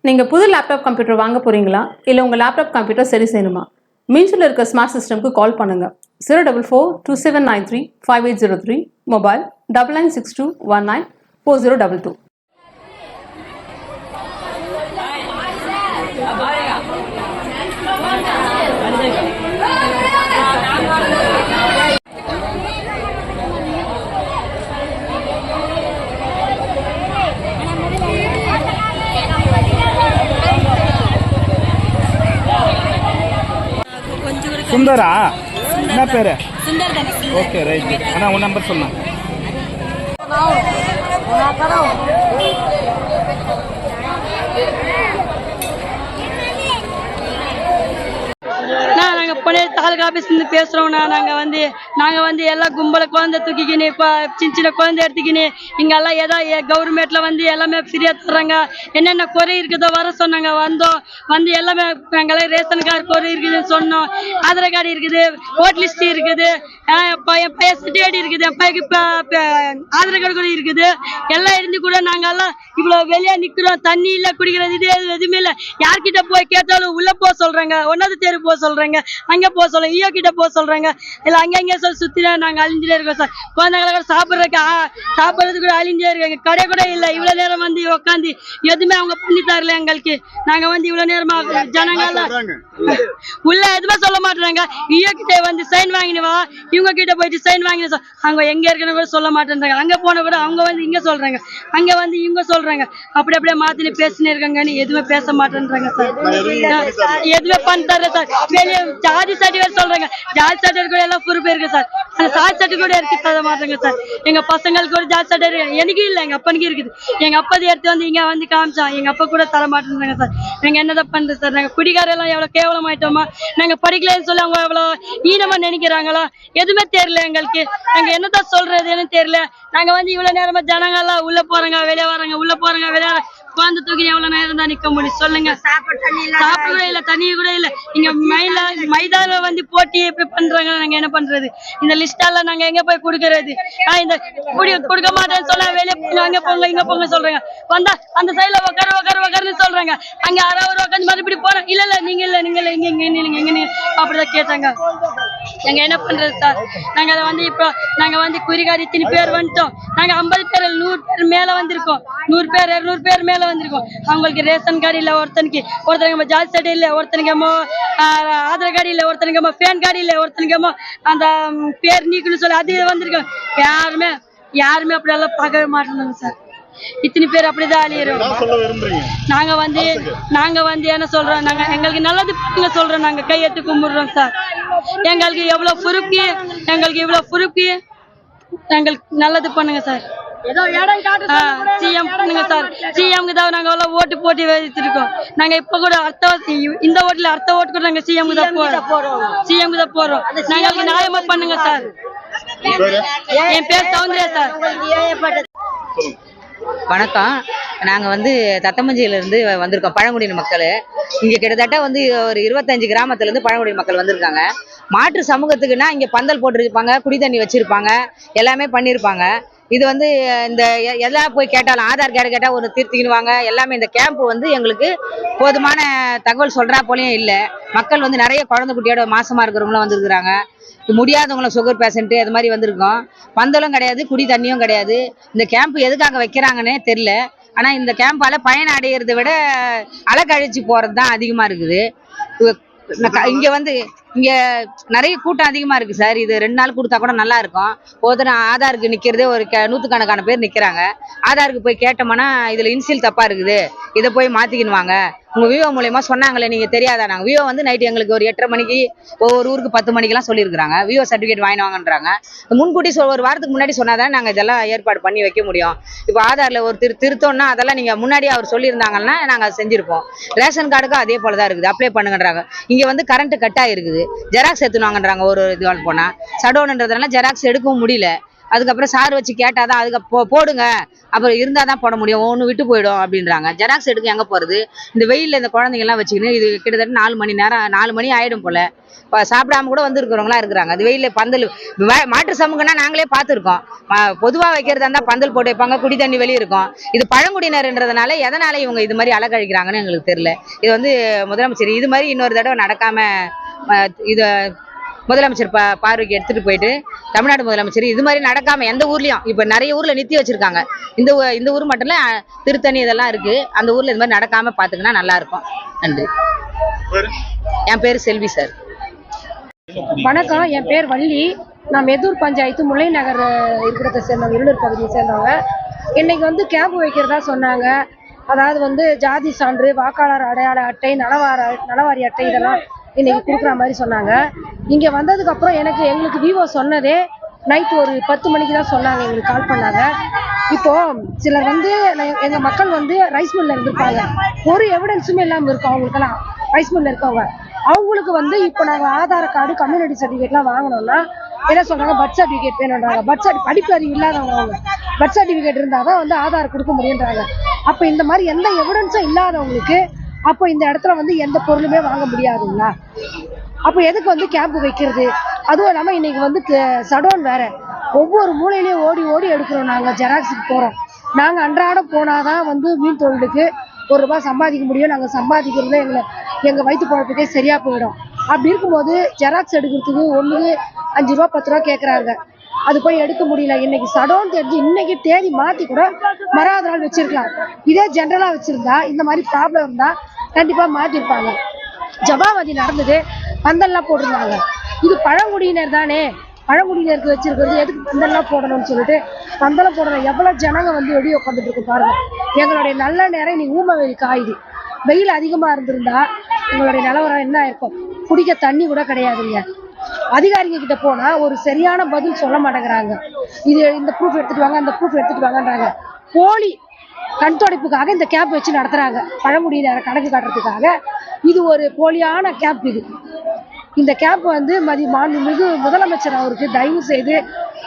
நீங்கள் புது laptop computer வாங்க போகிறீங்களா இல்லை உங்கள் லேப்டாப் கம்ப்யூட்டர் சரி செய்யணுமா? மீன்ஸில் இருக்க ஸ்மார்ட் சிஸ்டம்க்கு கால் பண்ணுங்கள். 04427935803, மொபைல் 9962194022. சுந்தரா? என்ன பேரு? சுந்தர் தானே. Okay right. அண்ணா உன் நம்பர் சொன்னா. நாங்கள் புனே தாலுகா ஆஃபீஸ்லேருந்து பேசுகிறோம்ண்ணா. நாங்கள் வந்து எல்லாம் கும்பலை குழந்தை தூக்கிக்கின்னு இப்போ சின்ன குழந்தை எடுத்துக்கின்னு இங்கெல்லாம் கவர்மெண்ட்டில் எல்லாமே ஃப்ரீயாக தர்றாங்க. என்னென்ன குறை இருக்குதோ வர சொன்னாங்க. வந்து எல்லாமே எங்கெல்லாம் ரேஷன் கார்டு குறை இருக்குதுன்னு சொன்னோம். ஆதார் கார்டு இருக்குது, ஓட் லிஸ்ட் இருக்குது, என் பையன் சர்டிஃபிகேட் இருக்குது, என் பையனுக்கு இப்போ ஆதார் கார்டு கூட இருக்குது. எல்லாம் இருந்து கூட நாங்கள் எல்லாம் இவ்வளோ வெளியே நிற்கிறோம். தண்ணி இல்லை, குடிக்கிறது இது எதுவுமே இல்லை. யார்கிட்ட போய் கேட்டாலும் உள்ளே போக சொல்கிறாங்க, ஒன்றாவது தெரு போக சொல்கிறாங்க, அங்கே போக சொல்ல ஈயோ கிட்ட போக சொல்றாங்க. இல்லை அங்கங்கே சொல்லி சுத்தினா நாங்க அழிஞ்சிலே இருக்கோம் சார். குழந்தைங்களை சாப்பிட்றதுக்கு கூட அழிஞ்சே இருக்காங்க. கடை கூட இல்லை. இவ்வளவு நேரம் வந்து உட்காந்து எதுவுமே அவங்க பண்ணி தரல எங்களுக்கு. நாங்க வந்து இவ்வளவு நேரமா ஜனங்கள் உள்ள எதுவுமே சொல்ல மாட்டேறாங்க. ஈயோ கிட்ட வந்து சைன் வாங்கினுவா, இவங்க கிட்ட போயிட்டு சைன் வாங்கின அவங்க எங்க இருக்குன்னு கூட சொல்ல மாட்டேன்றாங்க. அங்க போன கூட அவங்க வந்து இங்க சொல்றாங்க, அங்க வந்து இவங்க சொல்றாங்க. அப்படியே மாத்தினு பேசினே இருக்காங்கன்னு எதுவுமே பேச மாட்டேன்றாங்க சார். எதுவுமே பண்ணி தரல சார். வெளியே ஜாதி சர்டிஃபிகேட் சொல்றாங்க. ஜாதி சர்டிஃபிகேட் கூட எல்லாம் பொறுப்பு இருக்கு சார். அந்த ஜாதி சர்டிஃபிகேட் கூட எடுத்து தர மாட்டாங்க சார். எங்க பசங்களுக்கு ஒரு ஜாதி சர்டிஃபிகேட் எனக்கு இல்லை, எங்க அப்பனுக்கு இருக்குது. எங்க அப்பா எடுத்து வந்து இங்க வந்து காமிச்சா எங்க அப்பா கூட தர மாட்டேன்றாங்க சார். நாங்க என்னதான் பண்றது சார்? நாங்க குடிகாரெல்லாம் எவ்வளவு கேவலமாயிட்டோமா? நாங்க படிக்கலன்னு சொல்லி அவங்க எவ்வளவு ஈனமா நினைக்கிறாங்களா? எதுவுமே தெரியல எங்களுக்கு. நாங்க என்னதான் சொல்றதுன்னு தெரியல. நாங்க வந்து இவ்வளவு நேரமா ஜனங்கள்லாம் உள்ள போறாங்க, வெளியே வராங்க, உள்ள போறாங்க, வெளியே குழந்தை தூக்கி எவ்வளவு நேரம் தான் நிக்க முடியும் சொல்லுங்க? சாப்பிட கூட இல்ல, தண்ணி கூட இல்ல. இங்க மைதான வந்து போட்டி எப்படி பண்றாங்க? நாங்க என்ன பண்றது? இந்த லிஸ்டால நாங்க எங்க போய் குடுக்கறது? இந்த கொடுக்க மாட்டேன்னு சொல்ல வெளியே அங்க போங்க இங்க போங்க சொல்றாங்க. வந்தா அந்த சைட்ல உக்காருன்னு சொல்றாங்க. அங்க யாராவது உட்காந்து மறுபடியும் போறோம். இல்ல நீங்க இல்ல எங்க அப்படிதான் கேட்டாங்க. நாங்க என்ன பண்றது சார்? நாங்க அதை வந்து இப்போ நாங்க வந்து குறிகாரி இத்தனை பேர் வந்துட்டோம். நாங்க 50 பேர் 100 பேர் மேல வந்திருக்கோம். 100 பேர் 200 பேர் மேல வந்திருக்கோம். அவங்களுக்கு ரேஷன் கார்டு இல்ல, ஒருத்தனுக்கு ஜாதி சட்டை இல்ல, ஒருத்தனுக்கு ஆதார் கார்டு இல்ல, ஒருத்தனுக்கு பேன் கார்டு இல்ல, ஒருத்தனுக்கு அந்த பேர் நீக்கணும்னு சொல்லி அது வந்திருக்கோம். யாருமே அப்படி எல்லாம் பார்க்கவே மாட்டேங்க சார். இத்தனை பேர் அப்படிதான் அழியிறோம். நாங்க வந்து என்ன சொல்றோம்? நாங்க எங்களுக்கு நல்லது பண்ணுங்க சொல்றோம். நாங்க கையெட்டு கும்பிடுறோம் சார். எங்களுக்கு இவ்வளவு பொறுப்பு எங்களுக்கு நல்லது பண்ணுங்க சார். சிஎம் பண்ணுங்க சார். சிஎம்க்கு தான் நாங்க எல்லாம் ஓட்டு போட்டி வச்சிருக்கோம். நாங்க இப்ப கூட இந்த ஓட்டுல அடுத்த ஓட்டு கூட நாங்க சிஎம்க்கு தான் போறோம். நாங்களுக்கு நியாயமா பண்ணுங்க சார். என் பேர் சௌந்தர்யா சார். வணக்கம். நாங்கள் வந்து தத்தமஞ்சியிலேருந்து வந்திருக்கோம். பழங்குடியின மக்கள் இங்கே கிட்டத்தட்ட வந்து ஒரு 25 கிராமத்துலேருந்து பழங்குடியின மக்கள் வந்திருக்காங்க. மாற்று சமூகத்துக்குன்னா இங்கே பந்தல் போட்டிருப்பாங்க, குடி தண்ணி வச்சுருப்பாங்க, எல்லாமே பண்ணியிருப்பாங்க. இது வந்து இந்த எல்லாம் போய் கேட்டாலும் ஆதார் கார்டு கேட்டால் ஒரு திருத்திக்கிடுவாங்க. எல்லாமே இந்த கேம்ப் வந்து எங்களுக்கு போதுமான தகவல் சொல்கிறா போலையும் இல்லை. மக்கள் வந்து நிறைய குழந்தை குட்டியோட மாசமாக இருக்கிறவங்களும் வந்துருக்குறாங்க. முடியாதவங்களும் சுகர் பேஷண்ட்டு அது மாதிரி வந்திருக்கோம். பந்தலும் கிடையாது, குடி தண்ணியும் கிடையாது. இந்த கேம்ப் எதுக்காக வைக்கிறாங்கன்னே தெரியல. ஆனால் இந்த கேம்பால் பயன் அடைகிறத விட அலக்கழிச்சு போகிறது தான் அதிகமாக இருக்குது. இங்கே நிறைய கூட்டம் அதிகமாக இருக்குது சார். இது 2 நாள் கொடுத்தா கூட நல்லா இருக்கும். ஒருத்தர் ஆதாருக்கு நிற்கிறதே ஒரு நூற்றுக்கணக்கான பேர் நிற்கிறாங்க. ஆதாருக்கு போய் கேட்டோம்னா இதில் இன்சியல் தப்பாக இருக்குது, இதை போய் மாற்றிக்கின்னு வாங்க. உங்கள் விவோ மூலயமா சொன்னாங்களே, நீங்கள் தெரியாதா? நாங்கள் விவோ வந்து நைட்டு எங்களுக்கு ஒரு 8:30 மணிக்கு, ஒவ்வொரு ஊருக்கு 10 மணிக்கெல்லாம் சொல்லியிருக்கிறாங்க. விவோ சர்டிஃபிகேட் வாங்கினாங்கன்றாங்க. முன்கூட்டி ஒரு வாரத்துக்கு முன்னாடி சொன்னாதான் நாங்கள் இதெல்லாம் ஏற்பாடு பண்ணி வைக்க முடியும். இப்போ ஆதாரில் ஒரு திருத்தம்னா அதெல்லாம் நீங்கள் முன்னாடி அவர் சொல்லியிருந்தாங்கன்னா நாங்கள் அதை செஞ்சுருப்போம். ரேஷன் கார்டுக்கும் அதே போல தான் இருக்குது, அப்ளை பண்ணுங்கன்றாங்க. இங்கே வந்து கரண்ட்டு கட்டாக இருக்குது, ஜெராக்ஸ் எடுத்துனாங்கன்றாங்க. ஒரு இதுவால் போனால் சடோன்ன்றதுனால ஜெராக்ஸ் எடுக்கவும் முடியல. அதுக்கப்புறம் சார் வச்சு கேட்டாதான் அதுக்கு போடுங்க, அப்புறம் இருந்தால் தான் போட முடியும், ஒன்று விட்டு போயிடும் அப்படின்றாங்க. ஜெராக்ஸ் எடுக்க எங்கே போகிறது? இந்த வெயிலில் இந்த குழந்தைங்கள்லாம் வச்சுக்கின்னு இது கிட்டத்தட்ட 4 மணி நேரம் 4 மணி ஆகிடும் போல். இப்போ சாப்பிடாம கூட வந்துருக்கிறவங்களாம் இருக்கிறாங்க. அது வெயிலில் பந்தல் மாற்று சமூகம்னா நாங்களே பார்த்துருக்கோம். பொதுவாக வைக்கிறதா இருந்தால் பந்தல் போட்டு வைப்பாங்க, குடி தண்ணி வெளியே இருக்கும். இது பழங்குடியினர்ன்றதுனால எதனால இவங்க இது மாதிரி அலக்கழிக்கிறாங்கன்னு எங்களுக்கு தெரியல. இது வந்து முதலமைச்சர் இது மாதிரி இன்னொரு தடவை நடக்காமல் இதை முதலமைச்சர் பார்வைக்கு எடுத்துகிட்டு போயிட்டு தமிழ்நாடு முதலமைச்சர் இது மாதிரி நடக்காமல் எந்த ஊர்லேயும் இப்போ நிறைய ஊரில் நிறுத்தி வச்சுருக்காங்க. இந்த ஊர் மட்டும் இல்லை, திருத்தணி இதெல்லாம் இருக்குது. அந்த ஊரில் இது மாதிரி நடக்காமல் பார்த்துக்கினா நல்லாயிருக்கும். நன்றி. என் பேர் செல்வி சார். வணக்கம், என் பேர் வள்ளி. நான் மெதூர் பஞ்சாயத்து முல்லை நகர் இருக்கிறத சேர்ந்தவங்க, இருளூர் பகுதியை சேர்ந்தவங்க. இன்னைக்கு வந்து கேம்ப் வைக்கிறதா சொன்னாங்க. அதாவது வந்து ஜாதி சான்று, வாக்காளர் அடையாள அட்டை, நலவாரி அட்டை இதெல்லாம் இன்னைக்கு கொடுக்குற மாதிரி சொன்னாங்க. இங்கே வந்ததுக்கப்புறம் எங்களுக்கு விவோ சொன்னதே நைட்டு ஒரு 10 மணிக்கு தான் சொன்னாங்க. எங்களுக்கு கால் பண்ணாங்க. இப்போது சிலர் வந்து எங்கள் மக்கள் வந்து ரைஸ் மில்லில் இருந்திருப்பாங்க, ஒரு எவிடன்ஸுமே இல்லாமல் இருக்கும். அவங்களுக்கெல்லாம் ரைஸ் மில்லில் இருக்கவங்க அவங்களுக்கு வந்து இப்போ நாங்கள் ஆதார் கார்டு, கம்யூனிட்டி சர்டிஃபிகேட்லாம் வாங்கினோம்னா என்ன சொல்கிறாங்க, பர்த் சர்டிஃபிகேட் வேணுன்றாங்க. படிப்பு அறிவு இல்லாதவங்க அவங்க பர்த் சர்டிஃபிகேட் இருந்தால் தான் வந்து ஆதார் கொடுக்க முடியுன்றாங்க. அப்போ இந்த மாதிரி எந்த எவிடன்ஸும் இல்லாதவங்களுக்கு அப்போ இந்த இடத்துல வந்து எந்த பொருளுமே வாங்க முடியாதுங்களா? அப்போ எதுக்கு வந்து கேம்ப் வைக்கிறது? அதுவும் இல்லாமல் இன்னைக்கு வந்து சடோன் வேற, ஒவ்வொரு மூலையிலையும் ஓடி ஓடி எடுக்கிறோம். நாங்கள் ஜெராக்ஸுக்கு போகிறோம். நாங்கள் அன்றாடம் போனால் தான் வந்து மீன் தொழிலுக்கு ₹1 சம்பாதிக்க முடியும். நாங்கள் சம்பாதிக்கிறது எங்கள் வயிற்று பொழப்புக்கே சரியாக போயிடும். அப்படி இருக்கும்போது ஜெராக்ஸ் எடுக்கிறதுக்கு ஒன்றுக்கு ₹5 ₹10 கேட்குறாங்க. அது போய் எடுக்க முடியல. இன்னைக்கு சடோன் தெரிஞ்சு இன்னைக்கு தேதி மாற்றி கூட மறாத நாள் வச்சிருக்கலாம். இதே ஜென்ரலாக வச்சுருந்தா இந்த மாதிரி ப்ராப்ளம் இருந்தால் கண்டிப்பாக மாற்றிருப்பாங்க. ஜபாவதி நடந்தது, பந்தல்லாம் போட்டிருந்தாங்க. இது பழங்குடியினர் தானே, பழங்குடியினருக்கு வச்சிருக்கிறது எதுக்கு பந்தல்லாம் போடணும்னு சொல்லிட்டு பந்தலம் போடணும். எவ்வளோ ஜனங்க வந்து வெளியே உட்காந்துட்டு இருக்கு பாருங்க. எங்களுடைய நல்ல நேரம் இன்னைக்கு ஊமை வெயில் காயுது. வெயில் அதிகமாக இருந்திருந்தா எங்களுடைய நிலவரம் என்ன இருக்கும்? குடிக்க தண்ணி கூட கிடையாதுங்க. அதிகாரிங்க கிட்ட போனால் ஒரு சரியான பதில் சொல்ல மாட்டேங்கிறாங்க. இந்த ப்ரூஃப் எடுத்துட்டு வாங்க, அந்த ப்ரூஃப் எடுத்துட்டு வாங்கன்றாங்க. போலி கண் துடைப்புக்காக இந்த கேம்ப் வச்சு நடத்துகிறாங்க. பழங்குடியினரை கணக்கு காட்டுறதுக்காக இது ஒரு போலியான கேம்ப். இந்த கேம்ப் வந்து மாண்புமிகு முதலமைச்சர் அவருக்கு தயவு செய்து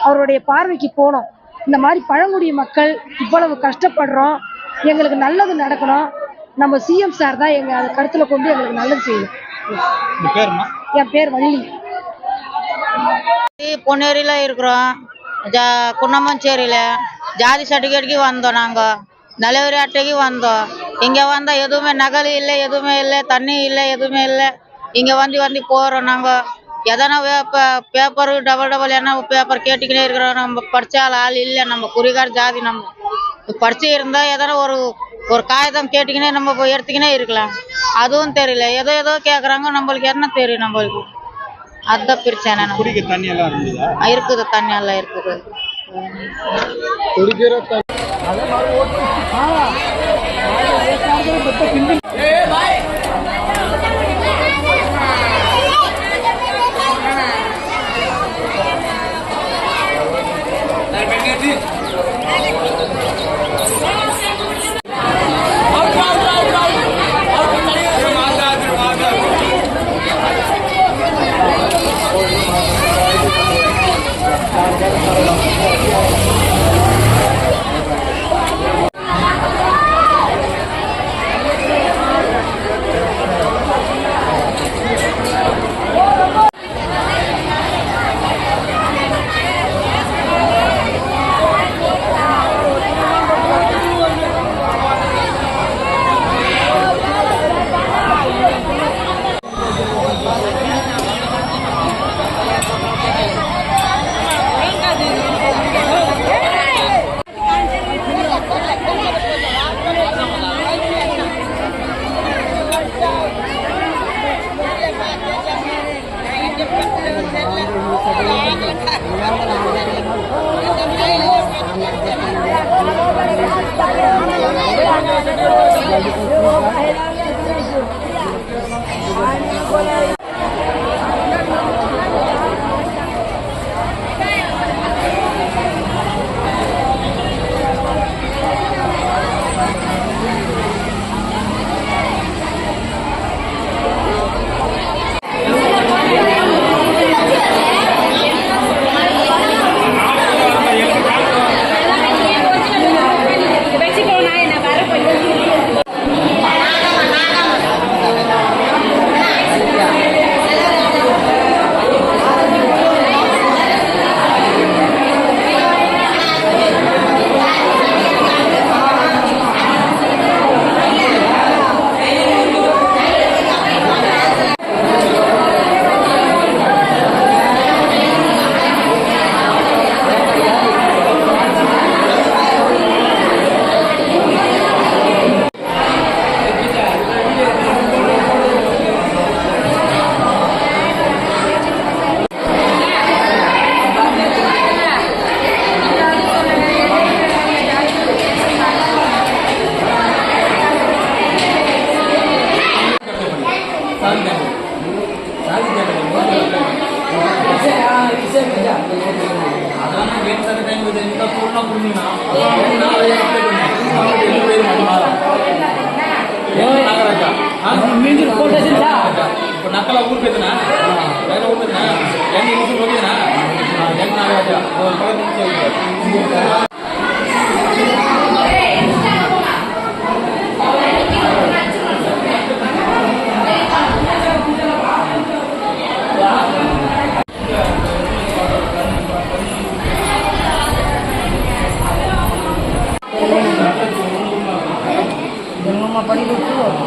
அவருடைய பார்வைக்கு போனோம். இந்த மாதிரி பழங்குடி மக்கள் இவ்வளவு கஷ்டப்படுறோம், எங்களுக்கு நல்லது நடக்கணும். நம்ம சிஎம் சார் தான் அதை கருத்தில் கொண்டு எங்களுக்கு நல்லது செய்யணும். என் பேர் வள்ளி. பொன்னேரியில் இருக்கிறோம். குன்னமஞ்சேரியில் ஜாதி சர்டிஃபிகேட்டுக்கு வந்தோம். நாங்கள் நலவரி அட்டைக்கு வந்தோம். இங்கே வந்தால் எதுவுமே நகல் இல்லை, எதுவுமே இல்லை, தண்ணி இல்லை, எதுவுமே இல்லை. இங்கே வந்து போகிறோம். நாங்கள் எதனா பேப்பரு டபுள் என்ன பேப்பர் கேட்டுக்கினே இருக்கிறோம். நம்ம படித்தால் ஆள் இல்லை, நம்ம குறிகார் ஜாதி. நம்ம படித்து இருந்தால் எதனா ஒரு காகிதம் கேட்டுக்கினே நம்ம போய் எடுத்துக்கினே இருக்கலாம். அதுவும் தெரியல, ஏதோ கேட்குறாங்க. நம்மளுக்கு என்ன தெரியும்? நம்மளுக்கு அதுதான் பிரச்சனை. இருக்குது, தண்ணி எல்லாம் இருக்குது.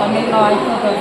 తమిళలో అయితే